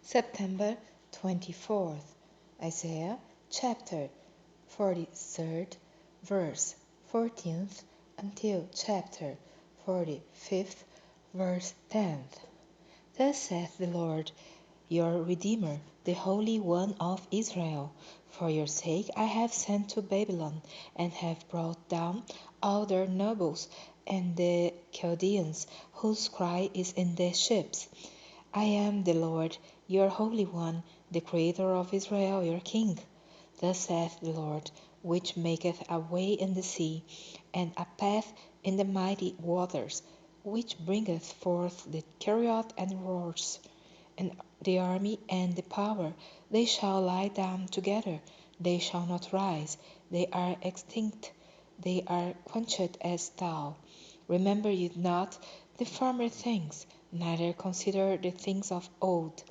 September 24th, Isaiah chapter 43rd, verse 14th until chapter 45th, verse 10th. Thus saith the Lord, your Redeemer, the Holy One of Israel. For your sake I have sent to Babylon, and have brought down all their nobles, and the Chaldeans, whose cry is in the ships. I am the Lord, your Holy One, the Creator of Israel, your King. Thus saith the Lord, which maketh a way in the sea, and a path in the mighty waters, which bringeth forth the chariot and horse, and the army and the power. They shall lie down together, they shall not rise, they are extinct, they are quenched as thou. Remember ye not the former things, neither consider the things of old.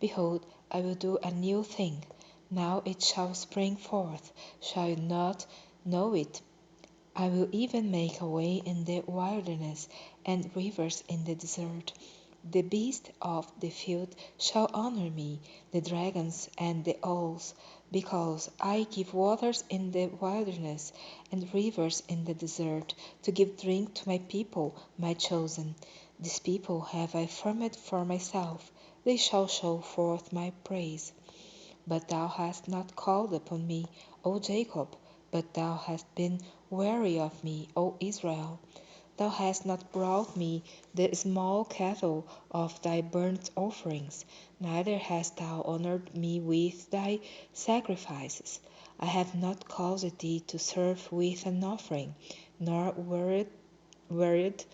Behold, I will do a new thing. Now it shall spring forth. Shall you not know it? I will even make a way in the wilderness, and rivers in the desert. The beasts of the field shall honor me, the dragons and the owls, because I give waters in the wilderness, and rivers in the desert, to give drink to my people, my chosen. This people have I formed for myself, they shall show forth my praise. But thou hast not called upon me, O Jacob, but thou hast been weary of me, O Israel. Thou hast not brought me the small cattle of thy burnt offerings, neither hast thou honored me with thy sacrifices. I have not caused thee to serve with an offering, nor wearied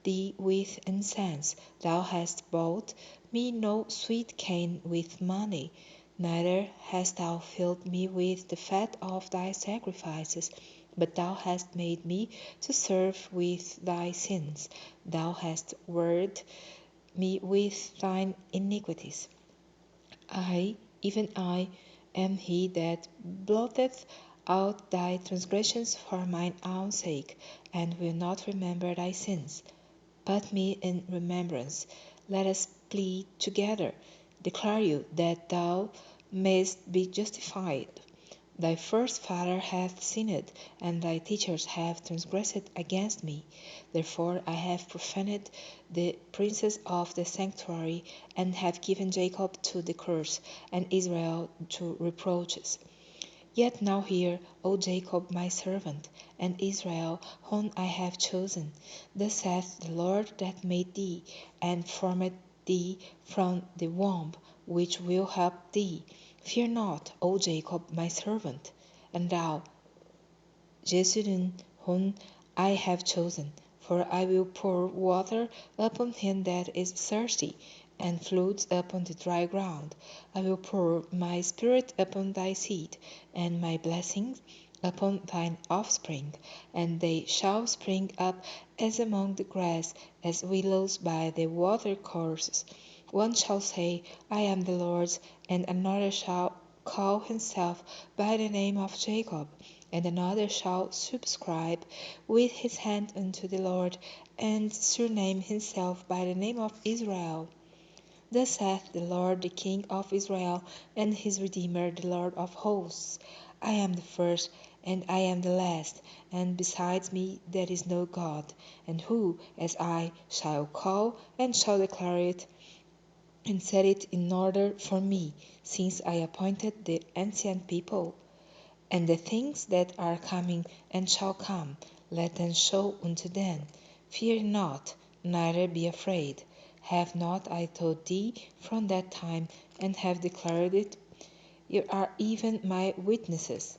thee with incense. Thou hast bought me no sweet cane with money, neither hast thou filled me with the fat of thy sacrifices. But thou hast made me to serve with thy sins. Thou hast wearied me with thine iniquities. I, even I, am he that blotteth out thy transgressions for mine own sake, and will not remember thy sins. Put me in remembrance. Let us plead together. Declare you that thou mayst be justified. Thy first father hath sinned, and thy teachers have transgressed against me. Therefore I have profaned the princes of the sanctuary, and have given Jacob to the curse, and Israel to reproaches. Yet now hear, O Jacob my servant, and Israel whom I have chosen. Thus saith the Lord that made thee, and formed thee from the womb, which will help thee. Fear not, O Jacob my servant, and thou, Jeshurun, whom I have chosen. For I will pour water upon him that is thirsty, and floods upon the dry ground. I will pour my spirit upon thy seed, and my blessings upon thine offspring, and they shall spring up as among the grass, as willows by the watercourses. One shall say, I am the Lord's, and another shall call himself by the name of Jacob, and another shall subscribe with his hand unto the Lord, and surname himself by the name of Israel. Thus saith the Lord, the King of Israel, and his Redeemer, the Lord of hosts. I am the first, and I am the last, and besides me there is no God. And who, as I, shall call, and shall declare it, and set it in order for me, since I appointed the ancient people? And the things that are coming and shall come, let them show unto them. Fear not, neither be afraid. Have not I told thee from that time, and have declared it? You are even my witnesses.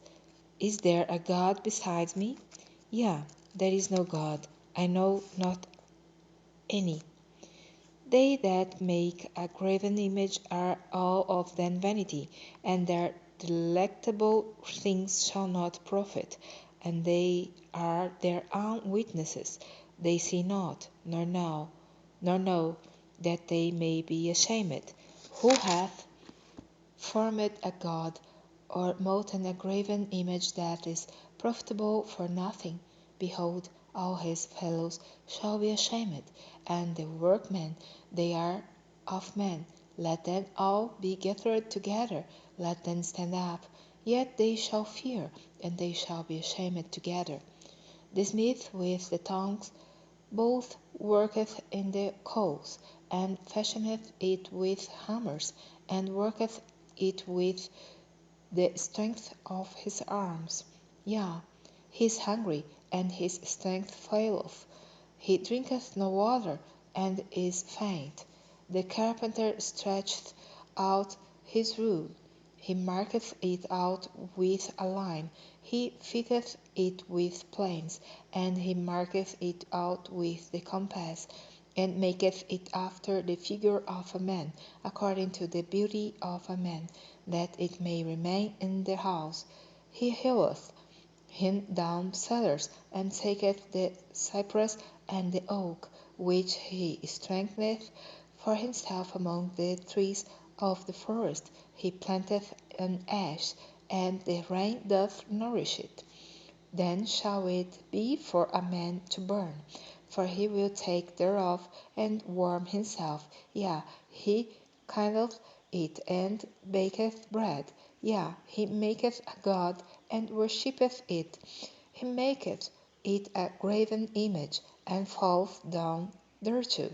Is there a God besides me? Yea, there is no God, I know not any. They that make a graven image are all of them vanity, and their delectable things shall not profit, and they are their own witnesses. They see not, nor know, that they may be ashamed. Who hath formed a god, or molten a graven image that is profitable for nothing? Behold, all his fellows shall be ashamed, and the workmen they are of men, Let them all be gathered together, let them stand up. Yet they shall fear, and they shall be ashamed together. The smith with the tongs both worketh in the coals, and fashioneth it with hammers, and worketh it with the strength of his arms. Yea, he is hungry, and his strength faileth. He drinketh no water, and is faint. The carpenter stretcheth out his rule. He marketh it out with a line. He fitteth it with planes, and he marketh it out with the compass, and maketh it after the figure of a man, according to the beauty of a man, that it may remain in the house. He heweth him down cellars, and taketh the cypress and the oak, which he strengtheneth for himself among the trees of the forest. He planteth an ash, and the rain doth nourish it. Then shall it be for a man to burn, for he will take thereof and warm himself. Yea, he kindleth it and baketh bread. Yea, he maketh a god and worshippeth it. He maketh it a graven image, and falleth down thereto.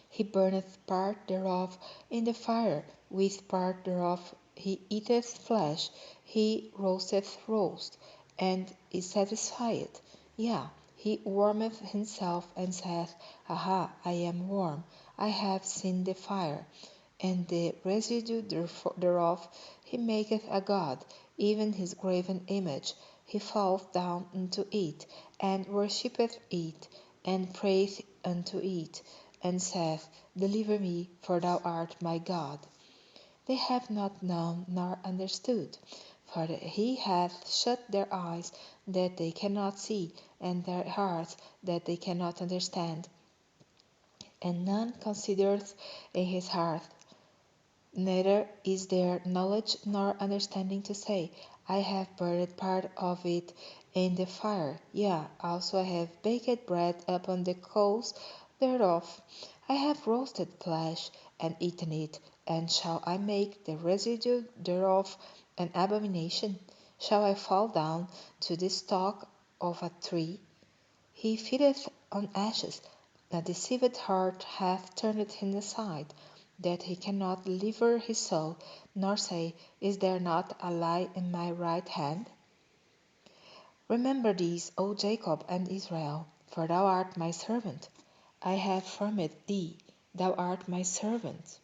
He burneth part thereof in the fire, with part thereof he eateth flesh, he roasteth roast, and is satisfied. Yea, he warmeth himself, and saith, Aha, I am warm, I have seen the fire. And the residue thereof he maketh a god, even his graven image. He falleth down unto it, and worshippeth it, and prayeth unto it, and saith, Deliver me, for thou art my God. They have not known nor understood, for he hath shut their eyes that they cannot see, and their hearts that they cannot understand. And none considereth in his heart, neither is there knowledge nor understanding to say, I have burned part of it in the fire, yea, also I have baked bread upon the coals thereof. I have roasted flesh and eaten it, and shall I make the residue thereof an abomination? Shall I fall down to the stalk of a tree? He feedeth on ashes. A deceived heart hath turned him aside, that he cannot deliver his soul, nor say, Is there not a lie in my right hand? Remember this, O Jacob and Israel, for thou art my servant. I have formed thee, thou art my servant.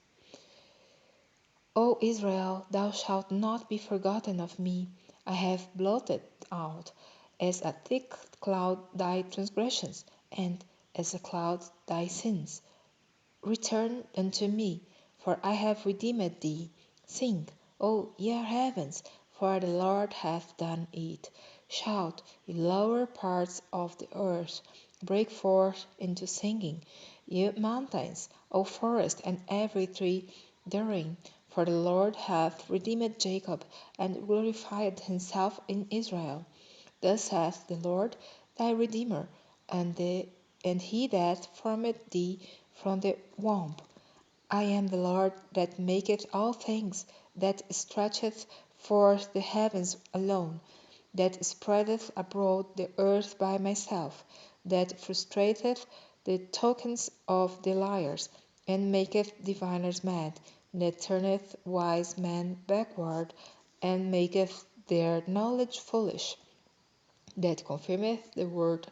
O Israel, thou shalt not be forgotten of me. I have blotted out as a thick cloud thy transgressions, and as a cloud thy sins. Return unto me, for I have redeemed thee. Sing, O ye heavens, for the Lord hath done it. Shout, ye lower parts of the earth, break forth into singing, ye mountains, O forest, and every tree therein. For the Lord hath redeemed Jacob, and glorified himself in Israel. Thus saith the Lord thy Redeemer, and he that formed thee from the womb. I am the Lord that maketh all things, that stretcheth forth the heavens alone, that spreadeth abroad the earth by myself, that frustrateth the tokens of the liars, and maketh diviners mad, that turneth wise men backward, and maketh their knowledge foolish, that confirmeth the word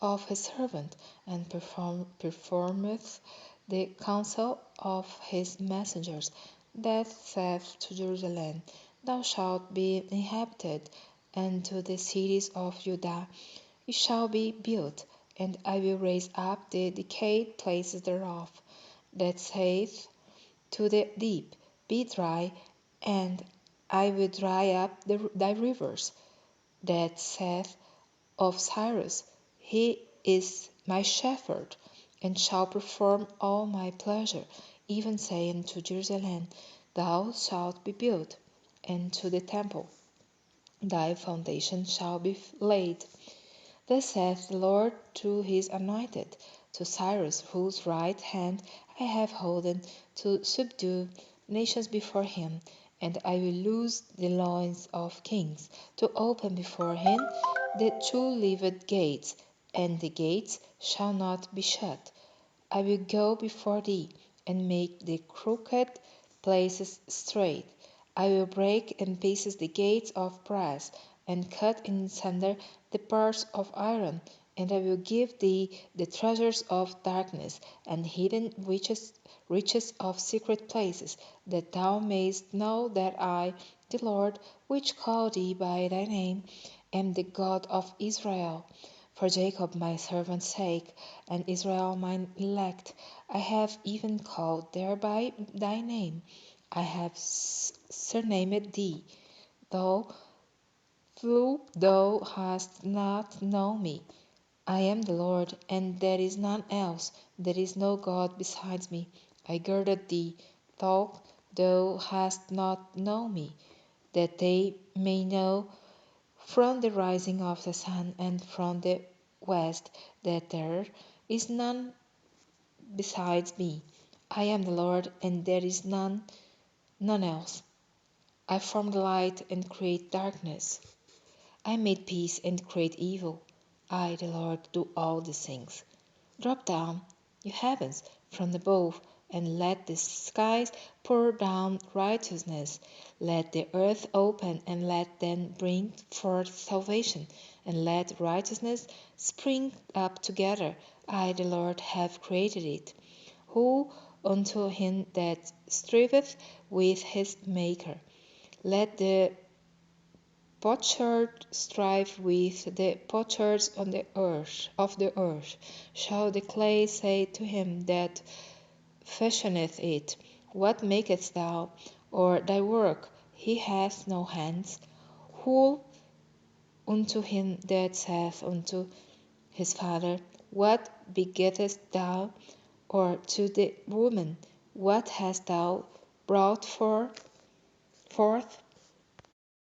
of his servant, and performeth the counsel of his messengers, that saith to Jerusalem, Thou shalt be inhabited, and to the cities of Judah, It shall be built, and I will raise up the decayed places thereof, that saith to the deep, Be dry, and I will dry up thy rivers, that saith of Cyrus, He is my shepherd, and shall perform all my pleasure, even saying to Jerusalem, Thou shalt be built, and to the temple, Thy foundation shall be laid. Thus saith the Lord to his anointed, to Cyrus, whose right hand I have holden to subdue nations before him, and I will loose the loins of kings, to open before him the two-leaved gates, and the gates shall not be shut. I will go before thee, and make the crooked places straight. I will break in pieces the gates of brass, and cut in sunder the bars of iron. And I will give thee the treasures of darkness, and hidden riches of secret places, that thou mayest know that I, the Lord, which call thee by thy name, am the God of Israel. For Jacob my servant's sake, and Israel mine elect, I have even called thereby thy name. I have surnamed thee, though thou hast not known me. I am the Lord, and there is none else. There is no God besides me. I girded thee, though thou hast not known me, that they may know from the rising of the sun and from the west that there is none besides me. I am the Lord, and there is none else. I form the light and create darkness. I made peace and create evil. I, the Lord, do all these things. Drop down, you heavens, from above, and let the skies pour down righteousness. Let the earth open, and let them bring forth salvation, and let righteousness spring up together. I, the Lord, have created it. Who unto him that striveth with his Maker? Let the potsherd strive with the potters on the earth of the earth. Shall the clay say to him that fashioneth it, what makest thou? Or thy work? He hath no hands. Who unto him that saith unto his father, what begettest thou? Or to the woman, what hast thou brought forth?